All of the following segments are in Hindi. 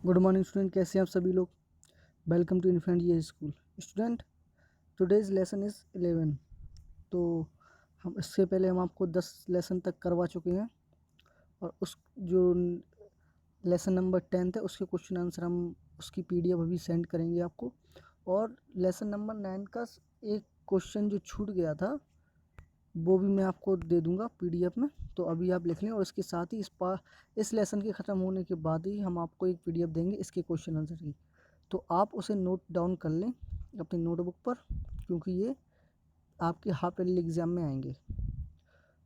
गुड मॉर्निंग स्टूडेंट, कैसे हैं आप सभी लोग। वेलकम टू इन्फेंट ये school. Student, today's lesson is 11। तो हम इससे पहले हम आपको 10 लेसन तक करवा चुके हैं और उस जो लेसन नंबर 10 है उसके क्वेश्चन आंसर हम उसकी पीडीएफ अभी सेंड करेंगे आपको। और लेसन नंबर 9 का एक क्वेश्चन जो छूट गया था वो भी मैं आपको दे दूंगा पीडीएफ में, तो अभी आप लिख लें। और इसके साथ ही इस लेसन के ख़त्म होने के बाद ही हम आपको एक पीडीएफ देंगे इसके क्वेश्चन आंसर की, तो आप उसे नोट डाउन कर लें अपनी नोटबुक पर, क्योंकि ये आपके हाफ ईयरली एग्ज़ाम में आएंगे।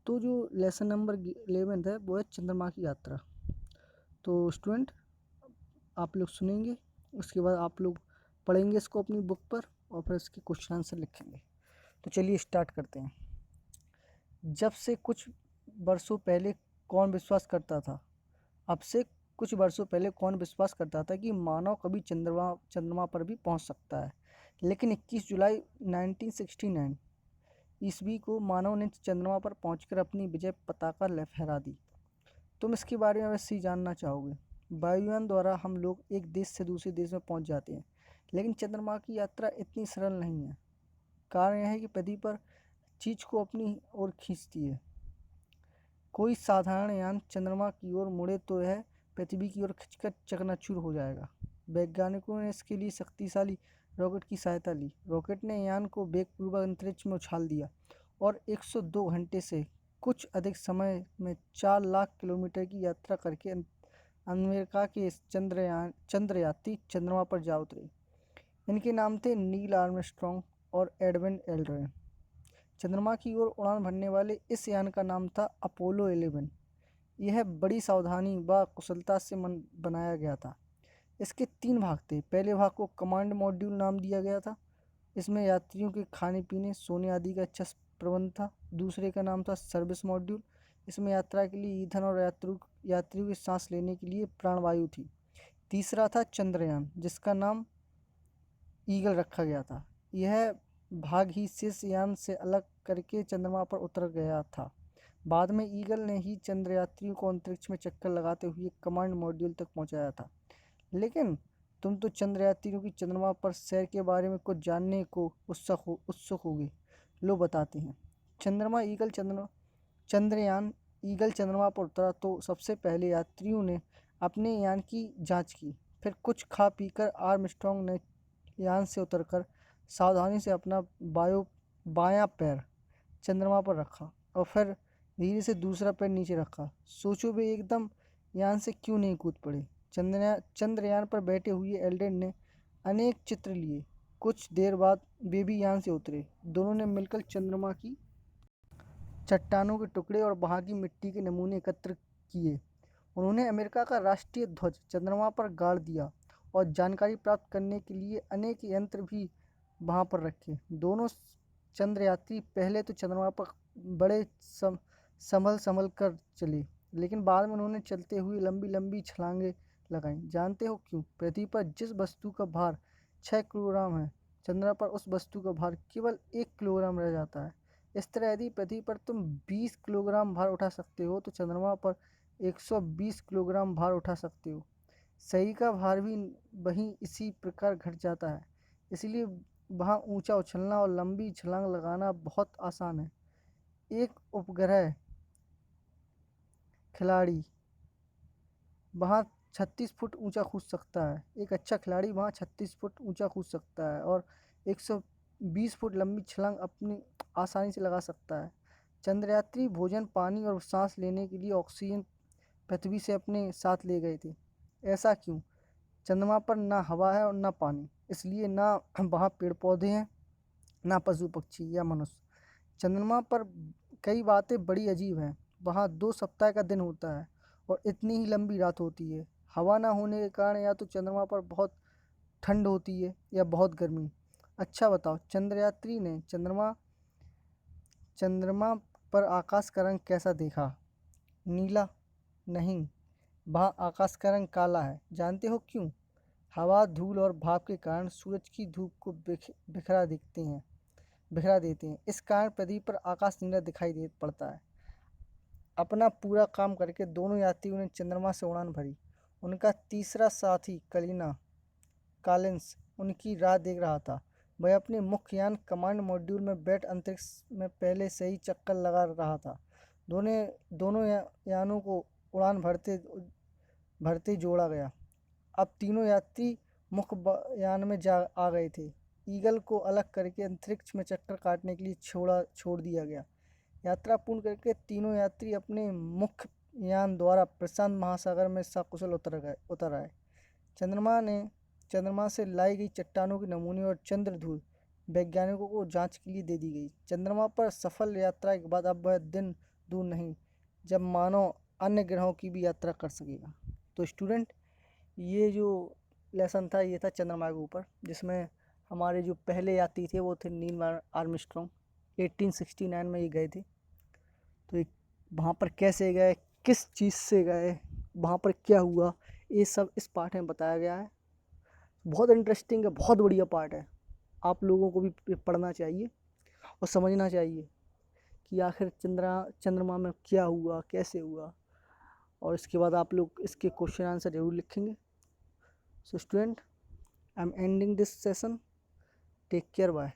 तो जो लेसन नंबर 11 है वो है चंद्रमा की यात्रा। तो स्टूडेंट, आप लोग सुनेंगे, उसके बाद आप लोग पढ़ेंगे इसको अपनी बुक पर और फिर इसके क्वेश्चन आंसर लिखेंगे। तो चलिए स्टार्ट करते हैं। जब से कुछ वर्षों पहले कौन विश्वास करता था अब से कुछ वर्षों पहले कौन विश्वास करता था कि मानव कभी चंद्रमा पर भी पहुंच सकता है। लेकिन 21 जुलाई 1969 ईस्वी को मानव ने चंद्रमा पर पहुंचकर अपनी विजय पताका लहरा दी। तुम इसके बारे में अवश्य ही जानना चाहोगे। वायुयान द्वारा हम लोग एक देश से दूसरे देश में पहुंच जाते हैं, लेकिन चंद्रमा की यात्रा इतनी सरल नहीं है। कारण यह है कि पृथ्वी पर चीज को अपनी ओर खींचती है। कोई साधारण यान चंद्रमा की ओर मुड़े तो यह पृथ्वी की ओर खिंचकर चकनाचूर हो जाएगा। वैज्ञानिकों ने इसके लिए शक्तिशाली रॉकेट की सहायता ली। रॉकेट ने यान को वेगपूर्वक अंतरिक्ष में उछाल दिया और 102 घंटे से कुछ अधिक समय में 4 लाख किलोमीटर की यात्रा करके अमेरिका के चंद्रयात्री चंद्रमा पर जा उतरे। इनके नाम थे नील आर्मस्ट्रॉन्ग और एडविन एल्ड्रिन। चंद्रमा की ओर उड़ान भरने वाले इस यान का नाम था अपोलो 11। यह बड़ी सावधानी व कुशलता से बनाया गया था। इसके 3 भाग थे। पहले भाग को कमांड मॉड्यूल नाम दिया गया था। इसमें यात्रियों के खाने पीने सोने आदि का अच्छा प्रबंध था। दूसरे का नाम था सर्विस मॉड्यूल। इसमें यात्रा के लिए ईंधन और यात्रियों की सांस लेने के लिए प्राणवायु थी। तीसरा था चंद्रयान, जिसका नाम ईगल रखा गया था। यह भाग ही शेष यान से अलग करके चंद्रमा पर उतर गया था। बाद में ईगल ने ही चंद्रयात्रियों को अंतरिक्ष में चक्कर लगाते हुए कमांड मॉड्यूल तक पहुंचाया था। लेकिन तुम तो चंद्रयात्रियों की चंद्रमा पर सैर के बारे में कुछ जानने को उत्सुक होगे। लो बताते हैं। चंद्रयान ईगल चंद्रमा पर उतरा तो सबसे पहले यात्रियों ने अपने यान की जांच की। फिर कुछ खा पीकर आर्मस्ट्रॉन्ग ने यान से उतरकर सावधानी से अपना बायां पैर चंद्रमा पर रखा और फिर धीरे से दूसरा पैर नीचे रखा। सोचो वे एकदम यान से क्यों नहीं कूद पड़े। चंद्रयान पर बैठे हुए एल्ड्रिन ने अनेक चित्र लिए। कुछ देर बाद वे भी यान से उतरे। दोनों ने मिलकर चंद्रमा की चट्टानों के टुकड़े और वहाँ की मिट्टी के नमूने एकत्र किए। उन्होंने अमेरिका का राष्ट्रीय ध्वज चंद्रमा पर गाड़ दिया और जानकारी प्राप्त करने के लिए अनेक यंत्र भी वहाँ पर रखे। दोनों चंद्रयात्री पहले तो चंद्रमा पर बड़े संभल कर चले, लेकिन बाद में उन्होंने चलते हुए लंबी लंबी छलांगें लगाईं। जानते हो क्यों? पृथ्वी पर जिस वस्तु का भार 6 किलोग्राम है, चंद्रमा पर उस वस्तु का भार केवल 1 किलोग्राम रह जाता है। इस तरह यदि पृथ्वी पर तुम 20 किलोग्राम भार उठा सकते हो तो चंद्रमा पर 120 किलोग्राम भार उठा सकते हो। शरीर का भार भी वहीं इसी प्रकार घट जाता है। इसलिए वहाँ ऊंचा उछलना और लंबी छलांग लगाना बहुत आसान है। एक उपग्रह खिलाड़ी वहाँ 36 फुट ऊंचा कूद सकता है। एक अच्छा खिलाड़ी वहाँ 36 फुट ऊंचा कूद सकता है और 120 फुट लंबी छलांग अपनी आसानी से लगा सकता है। चंद्रयात्री भोजन, पानी और सांस लेने के लिए ऑक्सीजन पृथ्वी से अपने साथ ले गए थे। ऐसा क्यों? चंद्रमा पर ना हवा है और ना पानी, इसलिए ना वहाँ पेड़ पौधे हैं, ना पशु पक्षी या मनुष्य। चंद्रमा पर कई बातें बड़ी अजीब हैं। वहाँ 2 सप्ताह का दिन होता है और इतनी ही लंबी रात होती है। हवा ना होने के कारण या तो चंद्रमा पर बहुत ठंड होती है या बहुत गर्मी। अच्छा बताओ, चंद्रयात्री ने चंद्रमा पर आकाश का रंग कैसा देखा? नीला? नहीं, वहाँ आकाश का रंग काला है। जानते हो क्यों? हवा, धूल और भाप के कारण सूरज की धूप को बिखरा देते हैं। इस कारण पृथ्वी पर आकाश नीला दिखाई दे पड़ता है। अपना पूरा काम करके दोनों यात्रियों ने चंद्रमा से उड़ान भरी। उनका तीसरा साथी कॉलिंस उनकी राह देख रहा था। वह अपने मुख्य यान कमांड मॉड्यूल में बैठ अंतरिक्ष में पहले से ही चक्कर लगा रहा था। दोनों यानों को उड़ान भरते जोड़ा गया। अब तीनों यात्री मुख्य यान में आ गए थे। ईगल को अलग करके अंतरिक्ष में चक्कर काटने के लिए छोड़ दिया गया। यात्रा पूर्ण करके तीनों यात्री अपने मुख्य यान द्वारा प्रशांत महासागर में सकुशल उतर आए। चंद्रमा से लाई गई चट्टानों के नमूने और चंद्रधूल वैज्ञानिकों को जांच के लिए दे दी गई। चंद्रमा पर सफल यात्रा के बाद अब वह दिन दूर नहीं जब मानव अन्य ग्रहों की भी यात्रा कर सकेगा। तो स्टूडेंट, ये जो लेसन था ये था चंद्रमा के ऊपर, जिसमें हमारे जो पहले यात्री थे वो थे नील आर्मस्ट्रॉन्ग। 1869 में ये गए थे। तो वहाँ पर कैसे गए, किस चीज़ से गए, वहाँ पर क्या हुआ, ये सब इस पार्ट में बताया गया है। बहुत इंटरेस्टिंग है, बहुत बढ़िया पार्ट है। आप लोगों को भी पढ़ना चाहिए और समझना चाहिए कि आखिर चंद्रमा में क्या हुआ, कैसे हुआ, और इसके बाद आप लोग इसके क्वेश्चन आंसर जरूर लिखेंगे। So student, I am ending this session. Take care, bye.